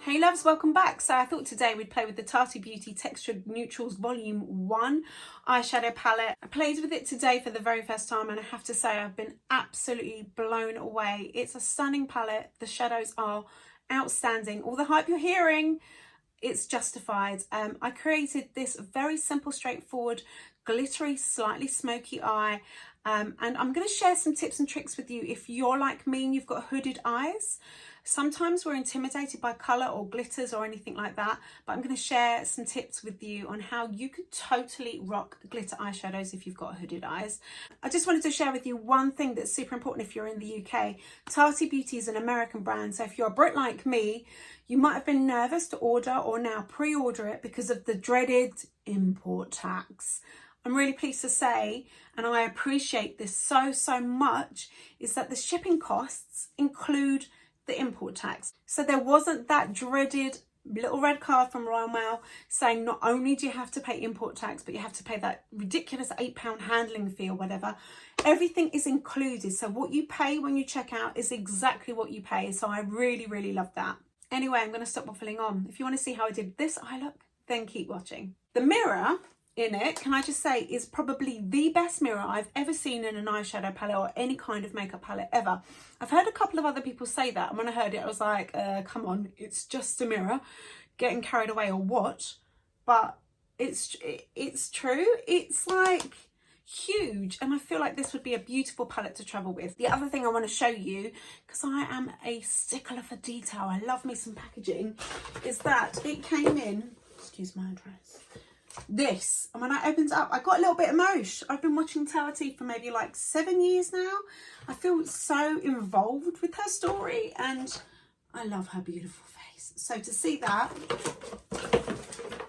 Hey loves, welcome back. So I thought today we'd play with the Tati Beauty Textured Neutrals Volume 1 eyeshadow palette. I played with it today for the very first time and I have to say I've been absolutely blown away. It's a stunning palette. The shadows are outstanding. All the hype you're hearing, it's justified. I created this very simple, straightforward, glittery, slightly smoky eye. And I'm going to share some tips and tricks with you if you're like me and you've got hooded eyes. Sometimes we're intimidated by colour or glitters or anything like that, but I'm going to share some tips with you on how you could totally rock glitter eyeshadows if you've got hooded eyes. I just wanted to share with you one thing that's super important if you're in the UK. Tati Beauty is an American brand, so if you're a Brit like me, you might have been nervous to order or now pre-order it because of the dreaded import tax. I'm really pleased to say, and I appreciate this so much, is that the shipping costs include the import tax. So there wasn't that dreaded little red card from Royal Mail saying not only do you have to pay import tax, but you have to pay that ridiculous £8 handling fee or whatever. Everything is included. So what you pay when you check out is exactly what you pay. So I really love that. Anyway, I'm going to stop waffling on. If you want to see how I did this eye look, then keep watching. The mirror in it, can I just say, is probably the best mirror I've ever seen in an eyeshadow palette or any kind of makeup palette ever. I've heard a couple of other people say that, and when I heard it I was like, come on, it's just a mirror, getting carried away or what? But it's true. It's like huge, and I feel like this would be a beautiful palette to travel with. The other thing I want to show you, because I am a stickler for detail, I love me some packaging, is that it came in, excuse my address, this, and when I opened it up I got a little bit emotional. I've been watching Tati for maybe like 7 years now. I feel so involved with her story and I love her beautiful face. So to see that,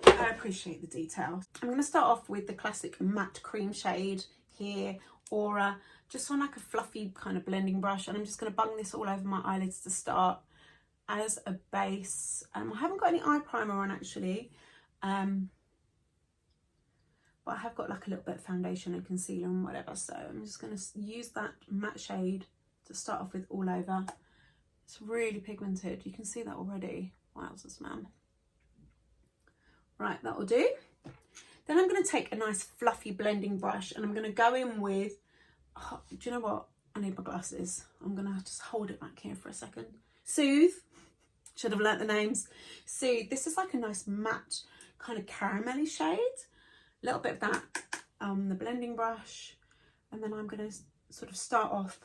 I appreciate the detail. I'm going to start off with the classic matte cream shade here, Aura, just on like a fluffy kind of blending brush, and I'm just going to bung this all over my eyelids to start as a base. I haven't got any eye primer on actually, but I have got like a little bit of foundation and concealer and whatever, so I'm just going to use that matte shade to start off with all over. It's really pigmented, you can see that already. Wowzers, man. Right, that will do. Then I'm going to take a nice fluffy blending brush and I'm going to go in with, oh, do you know what, I need my glasses. I'm going to just hold it back here for a second. Soothe, should have learnt the names. Soothe, this is like a nice matte kind of caramelly shade. A little bit of that the blending brush, and then I'm going to sort of start off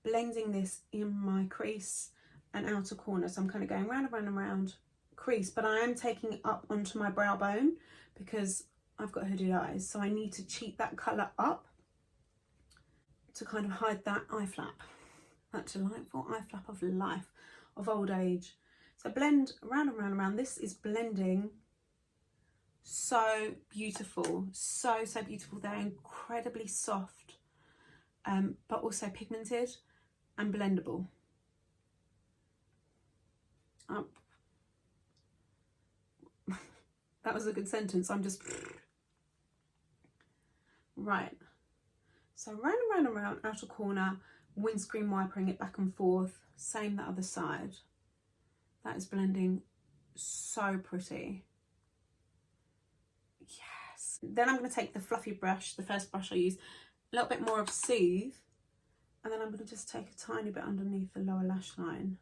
blending this in my crease and outer corner. So I'm kind of going round and round and round crease, but I am taking it up onto my brow bone because I've got hooded eyes, so I need to cheat that colour up to kind of hide that eye flap, that delightful eye flap of life, of old age. So blend around and round and round. This is blending so beautiful, so beautiful. They're incredibly soft, but also pigmented and blendable. That was a good sentence. I'm just right. So round and round and round, outer corner, windscreen wipering it back and forth. Same the other side. That is blending so pretty. Yes. Then I'm going to take the fluffy brush, the first brush I use, a little bit more of Soothe, and then I'm going to just take a tiny bit underneath the lower lash line.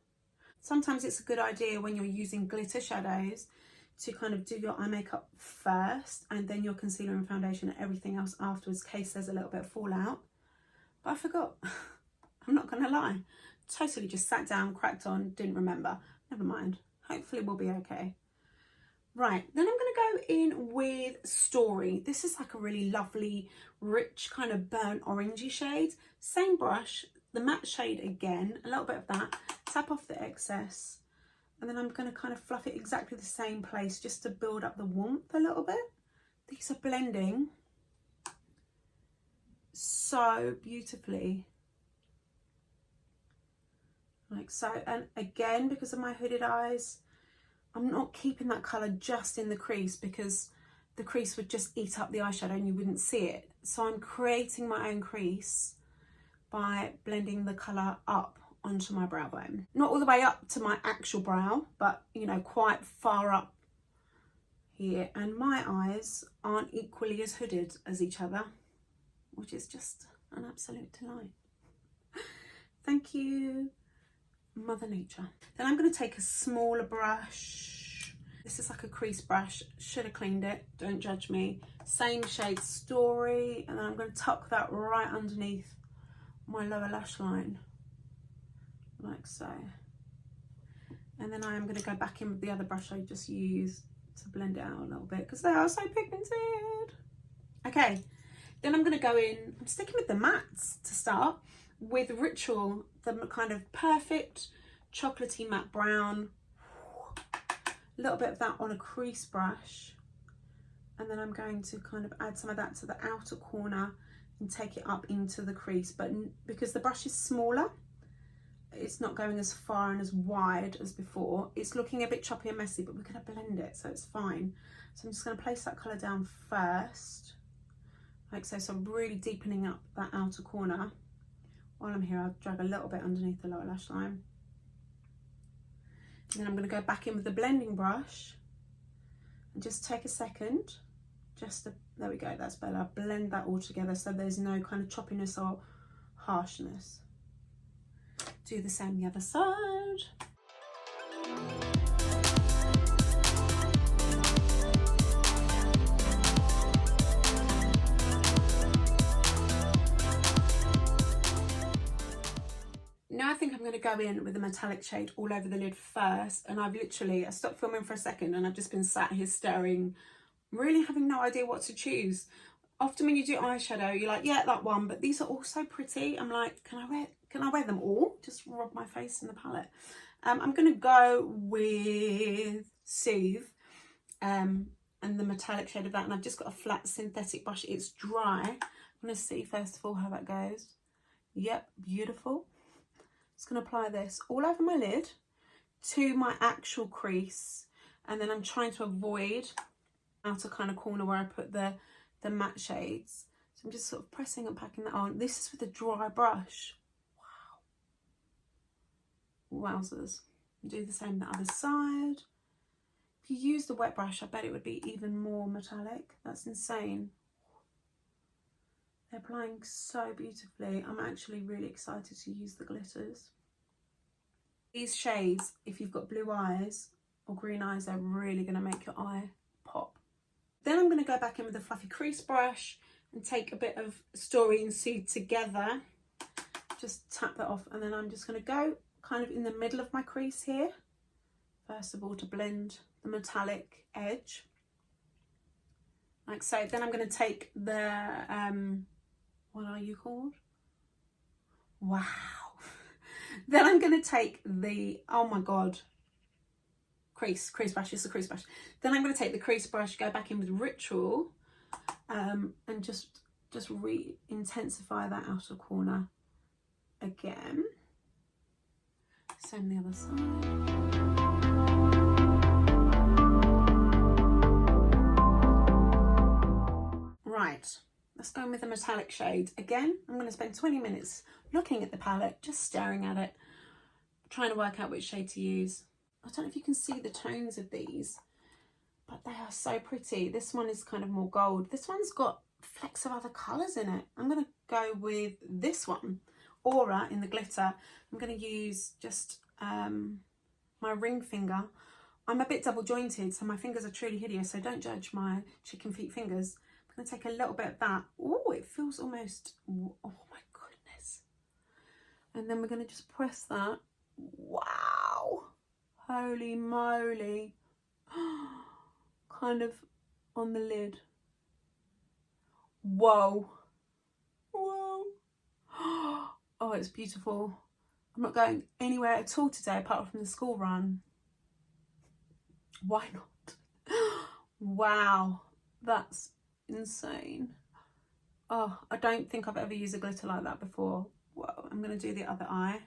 Sometimes it's a good idea when you're using glitter shadows to kind of do your eye makeup first and then your concealer and foundation and everything else afterwards, in case there's a little bit of fallout. But I forgot. I'm not going to lie. Totally just sat down, cracked on, didn't remember. Never mind. Hopefully we'll be okay. Right, then I'm going to go in with Story. This is like a really lovely, rich kind of burnt orangey shade. Same brush, the matte shade again, a little bit of that. Tap off the excess. And then I'm going to kind of fluff it exactly the same place just to build up the warmth a little bit. These are blending so beautifully. Like so. And again, because of my hooded eyes, I'm not keeping that colour just in the crease because the crease would just eat up the eyeshadow and you wouldn't see it. So I'm creating my own crease by blending the colour up onto my brow bone. Not all the way up to my actual brow, but you know, quite far up here. And my eyes aren't equally as hooded as each other, which is just an absolute delight. Thank you, Mother Nature. Then I'm going to take a smaller brush. This is like a crease brush. Should have cleaned it, don't judge me. Same shade Story, and then I'm going to tuck that right underneath my lower lash line, like so. And then I am going to go back in with the other brush I just used to blend it out a little bit, because they are so pigmented. Okay, then I'm going to go in, I'm sticking with the mattes to start, with Ritual, the kind of perfect chocolatey matte brown. A little bit of that on a crease brush, and then I'm going to kind of add some of that to the outer corner and take it up into the crease. But because the brush is smaller, it's not going as far and as wide as before. It's looking a bit choppy and messy, but we're going to blend it, so it's fine. So I'm just going to place that colour down first, like so. So I'm really deepening up that outer corner. While I'm here, I'll drag a little bit underneath the lower lash line. And then I'm going to go back in with the blending brush and just take a second, there we go, that's better. Blend that all together so there's no kind of choppiness or harshness. Do the same the other side. Now I think I'm going to go in with a metallic shade all over the lid first, and I stopped filming for a second and I've just been sat here staring, really having no idea what to choose. Often when you do eyeshadow, you're like, yeah, that one, but these are all so pretty. I'm like, can I wear them all? Just rub my face in the palette. I'm going to go with Soothe and the metallic shade of that, and I've just got a flat synthetic brush. It's dry. I'm going to see first of all how that goes. Yep, beautiful. Just going to apply this all over my lid to my actual crease, and then I'm trying to avoid outer kind of corner where I put the matte shades. So I'm just sort of pressing and packing that on. This is with a dry brush. Wow. Wowzers. Do the same the other side. If you use the wet brush, I bet it would be even more metallic. That's insane. They're applying so beautifully. I'm actually really excited to use the glitters. These shades, if you've got blue eyes or green eyes, they're really going to make your eye pop. Then I'm going to go back in with a fluffy crease brush and take a bit of Story and Soothe together. Just tap that off, and then I'm just going to go kind of in the middle of my crease here, first of all, to blend the metallic edge, like so. Then I'm going to take the, what are you called? Wow. Then I'm going to take the, oh my God, crease brush, it's a crease brush. Then I'm going to take the crease brush, go back in with Ritual, and just re-intensify that outer corner again. Same the other side. Right, let's go in with the metallic shade. Again, I'm going to spend 20 minutes looking at the palette, just staring at it, trying to work out which shade to use. I don't know if you can see the tones of these, but they are so pretty. This one is kind of more gold. This one's got flecks of other colours in it. I'm going to go with this one, Aura, in the glitter. I'm going to use just my ring finger. I'm a bit double jointed, so my fingers are truly hideous, so don't judge my chicken feet fingers. I'm going to take a little bit of that. Oh, it feels almost, oh my goodness. And then we're going to just press that. Wow. Holy moly. Kind of on the lid. Whoa. Whoa. Oh, it's beautiful. I'm not going anywhere at all today apart from the school run. Why not? Wow, that's insane. Oh, I don't think I've ever used a glitter like that before. Whoa, I'm going to do the other eye.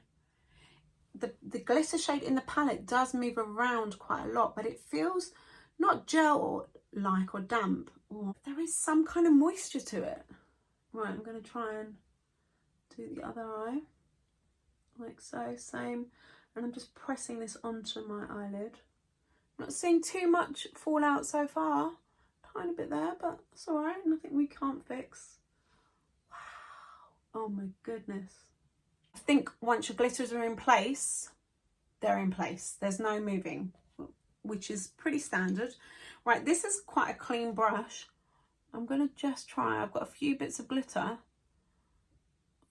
The glitter shade in the palette does move around quite a lot, but it feels not gel-like or damp. Or there is some kind of moisture to it. Right, I'm going to try and do the other eye. like so, same. And I'm just pressing this onto my eyelid. I'm not seeing too much fallout so far. Tiny bit there, but that's all right. Nothing we can't fix. Wow. Oh my goodness. I think once your glitters are in place, they're in place. There's no moving, which is pretty standard. Right, this is quite a clean brush. I'm going to just try. I've got a few bits of glitter.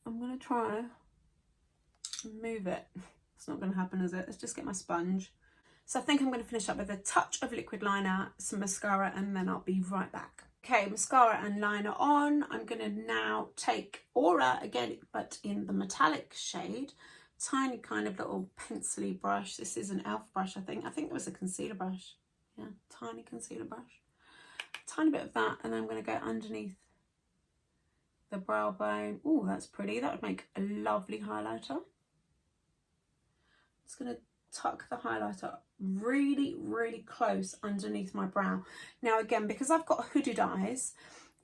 I'm going to try and move it. It's not going to happen, is it? Let's just get my sponge. So I think I'm going to finish up with a touch of liquid liner, some mascara, and then I'll be right back. Okay, mascara and liner on. I'm going to now take Aura again, but in the metallic shade. Tiny kind of little pencil-y brush. This is an e.l.f. brush, I think. I think it was a concealer brush. Yeah, tiny concealer brush. Tiny bit of that, and then I'm going to go underneath the brow bone. Oh, that's pretty. That would make a lovely highlighter. Just going to tuck the highlighter really, really close underneath my brow. Now again, because I've got hooded eyes,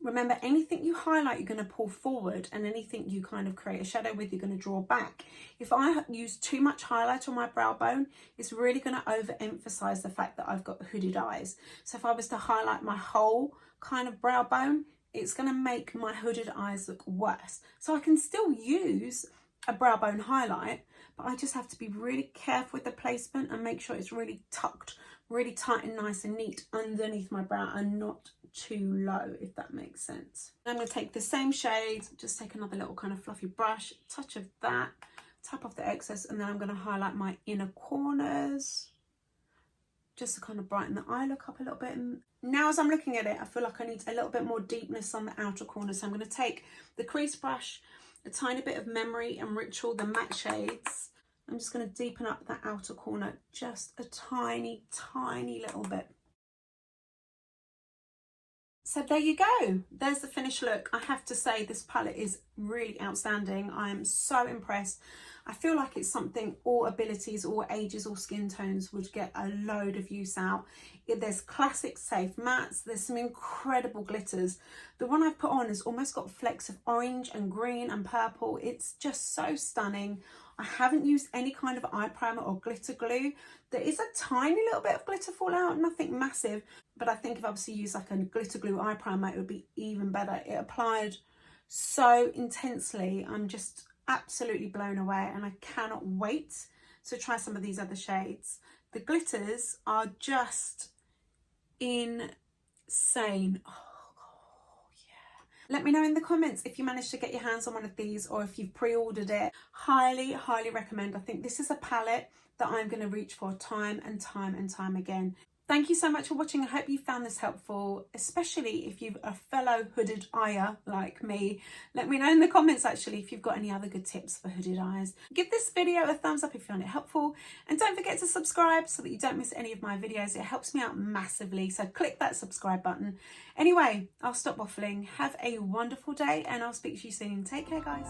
remember anything you highlight you're going to pull forward, and anything you kind of create a shadow with you're going to draw back. If I use too much highlight on my brow bone, it's really going to overemphasize the fact that I've got hooded eyes. So if I was to highlight my whole kind of brow bone, it's going to make my hooded eyes look worse. So I can still use a brow bone highlight, but I just have to be really careful with the placement and make sure it's really tucked, really tight and nice and neat underneath my brow and not too low, if that makes sense. I'm going to take the same shade, just take another little kind of fluffy brush, touch of that, tap off the excess, and then I'm going to highlight my inner corners just to kind of brighten the eye look up a little bit. And now as I'm looking at it, I feel like I need a little bit more deepness on the outer corner, so I'm going to take the crease brush, a tiny bit of Memory and Ritual, the matte shades. I'm just going to deepen up that outer corner just a tiny, tiny little bit. So there you go. There's the finished look. I have to say this palette is really outstanding. I am so impressed. I feel like it's something all abilities, all ages, all skin tones would get a load of use out. There's classic safe mattes. There's some incredible glitters. The one I've put on has almost got flecks of orange and green and purple. It's just so stunning. I haven't used any kind of eye primer or glitter glue. There is a tiny little bit of glitter fallout, nothing massive, but I think if I was to use like a glitter glue eye primer, it would be even better. It applied so intensely. I'm just absolutely blown away, and I cannot wait to try some of these other shades. The glitters are just insane. Let me know in the comments if you managed to get your hands on one of these or if you've pre-ordered it. Highly, highly recommend. I think this is a palette that I'm going to reach for time and time and time again. Thank you so much for watching. I hope you found this helpful, especially if you're a fellow hooded eyer like me. Let me know in the comments actually if you've got any other good tips for hooded eyes. Give this video a thumbs up if you found it helpful, and don't forget to subscribe so that you don't miss any of my videos. It helps me out massively, so click that subscribe button. Anyway, I'll stop waffling. Have a wonderful day and I'll speak to you soon. Take care, guys.